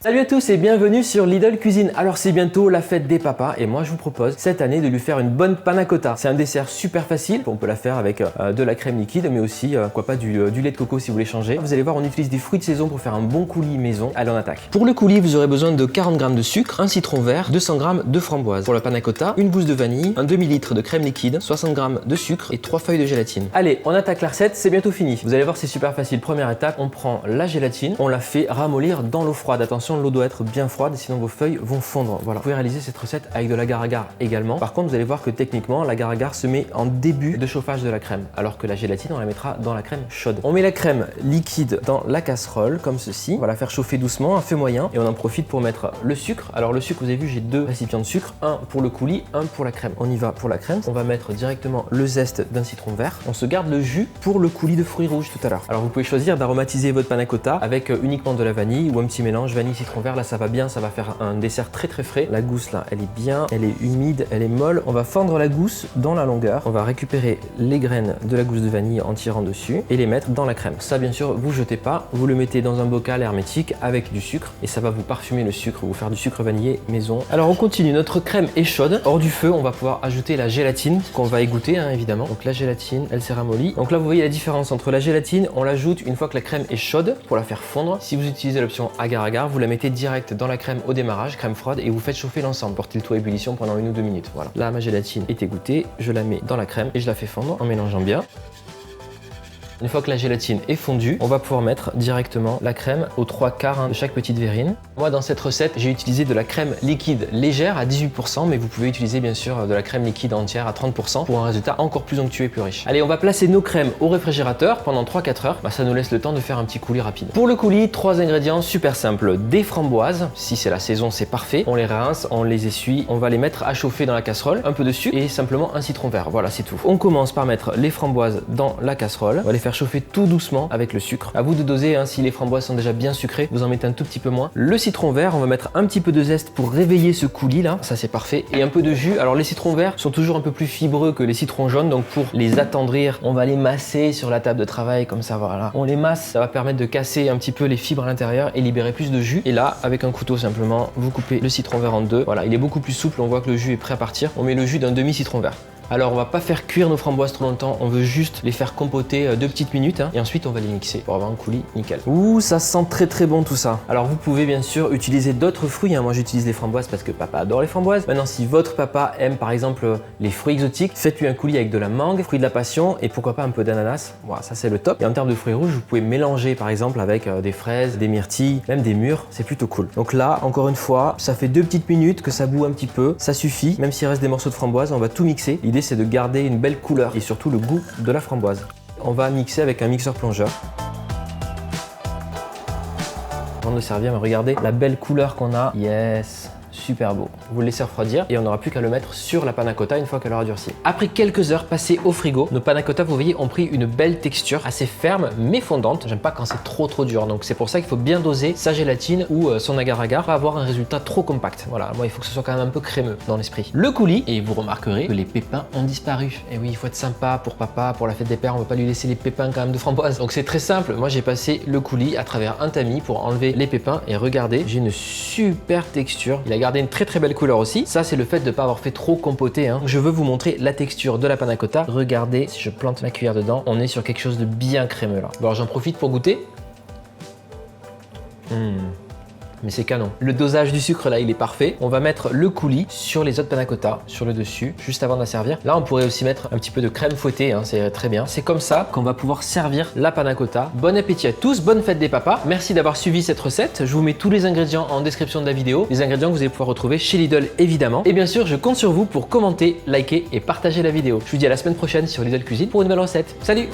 Salut à tous et bienvenue sur Lidl Cuisine. Alors c'est bientôt la fête des papas et moi je vous propose cette année de lui faire une bonne panna cotta. C'est un dessert super facile, on peut la faire avec de la crème liquide mais aussi pourquoi pas du lait de coco si vous voulez changer. Vous allez voir, on utilise des fruits de saison pour faire un bon coulis maison. Allez, on attaque. Pour le coulis, vous aurez besoin de 40 g de sucre, un citron vert, 200 g de framboise. Pour la panna cotta, une gousse de vanille, un demi-litre de crème liquide, 60 g de sucre et 3 feuilles de gélatine. Allez, on attaque la recette, c'est bientôt fini. Vous allez voir, c'est super facile. Première étape, on prend la gélatine, on la fait ramollir dans l'eau froide. Attention, l'eau doit être bien froide, sinon vos feuilles vont fondre. Voilà, vous pouvez réaliser cette recette avec de l'agar-agar également. Par contre, vous allez voir que techniquement, l'agar-agar se met en début de chauffage de la crème, alors que la gélatine, on la mettra dans la crème chaude. On met la crème liquide dans la casserole, comme ceci. On va la faire chauffer doucement, à feu moyen, et on en profite pour mettre le sucre. Alors le sucre, vous avez vu, j'ai deux récipients de sucre, un pour le coulis, un pour la crème. On y va pour la crème. On va mettre directement le zeste d'un citron vert. On se garde le jus pour le coulis de fruits rouges tout à l'heure. Alors vous pouvez choisir d'aromatiser votre panna cotta avec uniquement de la vanille ou un petit mélange vanille citron vert. Là, ça va bien. Ça va faire un dessert très frais. La gousse là, elle est bien, elle est humide, elle est molle. On va fendre la gousse dans la longueur. On va récupérer les graines de la gousse de vanille en tirant dessus et les mettre dans la crème. Ça, bien sûr, vous jetez pas. Vous le mettez dans un bocal hermétique avec du sucre et ça va vous parfumer le sucre, vous faire du sucre vanillé maison. Alors on continue. Notre crème est chaude. Hors du feu, on va pouvoir ajouter la gélatine qu'on va égoutter évidemment. Donc la gélatine, elle s'est ramollie. Donc là, vous voyez la différence entre la gélatine. On l'ajoute une fois que la crème est chaude pour la faire fondre. Si vous utilisez l'option agar-agar, vous la mettez direct dans la crème au démarrage, crème froide, et vous faites chauffer l'ensemble. Portez le tout à ébullition pendant 1 ou 2 minutes. Voilà. Là, ma gélatine est égouttée, je la mets dans la crème et je la fais fondre en mélangeant bien. Une fois que la gélatine est fondue, on va pouvoir mettre directement la crème aux 3/4 de chaque petite verrine. Moi, dans cette recette, j'ai utilisé de la crème liquide légère à 18%, mais vous pouvez utiliser bien sûr de la crème liquide entière à 30% pour un résultat encore plus onctueux et plus riche. Allez, on va placer nos crèmes au réfrigérateur pendant 3-4 heures. Ça nous laisse le temps de faire un petit coulis rapide. Pour le coulis, 3 ingrédients super simples. Des framboises, si c'est la saison, c'est parfait. On les rince, on les essuie, on va les mettre à chauffer dans la casserole, un peu de sucre et simplement un citron vert. Voilà, c'est tout. On commence par mettre les framboises dans la casserole. On va les faire chauffer tout doucement avec le sucre. À vous de doser, si les framboises sont déjà bien sucrées, vous en mettez un tout petit peu moins. Le citron vert, on va mettre un petit peu de zeste pour réveiller ce coulis là, ça c'est parfait. Et un peu de jus. Alors les citrons verts sont toujours un peu plus fibreux que les citrons jaunes, donc pour les attendrir, on va les masser sur la table de travail comme ça, voilà. On les masse, ça va permettre de casser un petit peu les fibres à l'intérieur et libérer plus de jus. Et là, avec un couteau simplement, vous coupez le citron vert en deux. Voilà, il est beaucoup plus souple, on voit que le jus est prêt à partir. On met le jus d'un demi citron vert. Alors on va pas faire cuire nos framboises trop longtemps, on veut juste les faire compoter 2 petites minutes et ensuite on va les mixer pour avoir un coulis nickel. Ouh, ça sent très bon tout ça. Alors vous pouvez bien sûr utiliser d'autres fruits, moi j'utilise les framboises parce que papa adore les framboises. Maintenant, si votre papa aime par exemple les fruits exotiques, faites-lui un coulis avec de la mangue, fruits de la passion et pourquoi pas un peu d'ananas. Voilà, ça c'est le top. Et en termes de fruits rouges, vous pouvez mélanger par exemple avec des fraises, des myrtilles, même des mûres, c'est plutôt cool. Donc là, encore une fois, ça fait 2 petites minutes que ça bout un petit peu, ça suffit. Même s'il reste des morceaux de framboise, on va tout mixer. L'idée c'est de garder une belle couleur et surtout le goût de la framboise. On va mixer avec un mixeur plongeur. Avant de servir, regardez la belle couleur qu'on a. Yes! Super beau. Vous le laissez refroidir et on n'aura plus qu'à le mettre sur la panna cotta une fois qu'elle aura durci. Après quelques heures passées au frigo, nos panna cotta, vous voyez, ont pris une belle texture assez ferme mais fondante. J'aime pas quand c'est trop dur, donc c'est pour ça qu'il faut bien doser sa gélatine ou son agar-agar pour avoir un résultat trop compact. Voilà, moi il faut que ce soit quand même un peu crémeux dans l'esprit. Le coulis, et vous remarquerez que les pépins ont disparu. Et oui, il faut être sympa pour papa, pour la fête des pères, on va pas lui laisser les pépins quand même de framboise. Donc c'est très simple, moi j'ai passé le coulis à travers un tamis pour enlever les pépins et regardez, j'ai une super texture. Il a gardé une très belle couleur aussi. Ça, c'est le fait de ne pas avoir fait trop compoter. Je veux vous montrer la texture de la panna cotta. Regardez, si je plante ma cuillère dedans, on est sur quelque chose de bien crémeux là. Bon, alors j'en profite pour goûter. Mais c'est canon. Le dosage du sucre là, il est parfait. On va mettre le coulis sur les autres panna cotta, sur le dessus, juste avant de la servir. Là, on pourrait aussi mettre un petit peu de crème fouettée, c'est très bien. C'est comme ça qu'on va pouvoir servir la panna cotta. Bon appétit à tous, bonne fête des papas. Merci d'avoir suivi cette recette. Je vous mets tous les ingrédients en description de la vidéo. Les ingrédients que vous allez pouvoir retrouver chez Lidl évidemment. Et bien sûr, je compte sur vous pour commenter, liker et partager la vidéo. Je vous dis à la semaine prochaine sur Lidl Cuisine pour une nouvelle recette. Salut!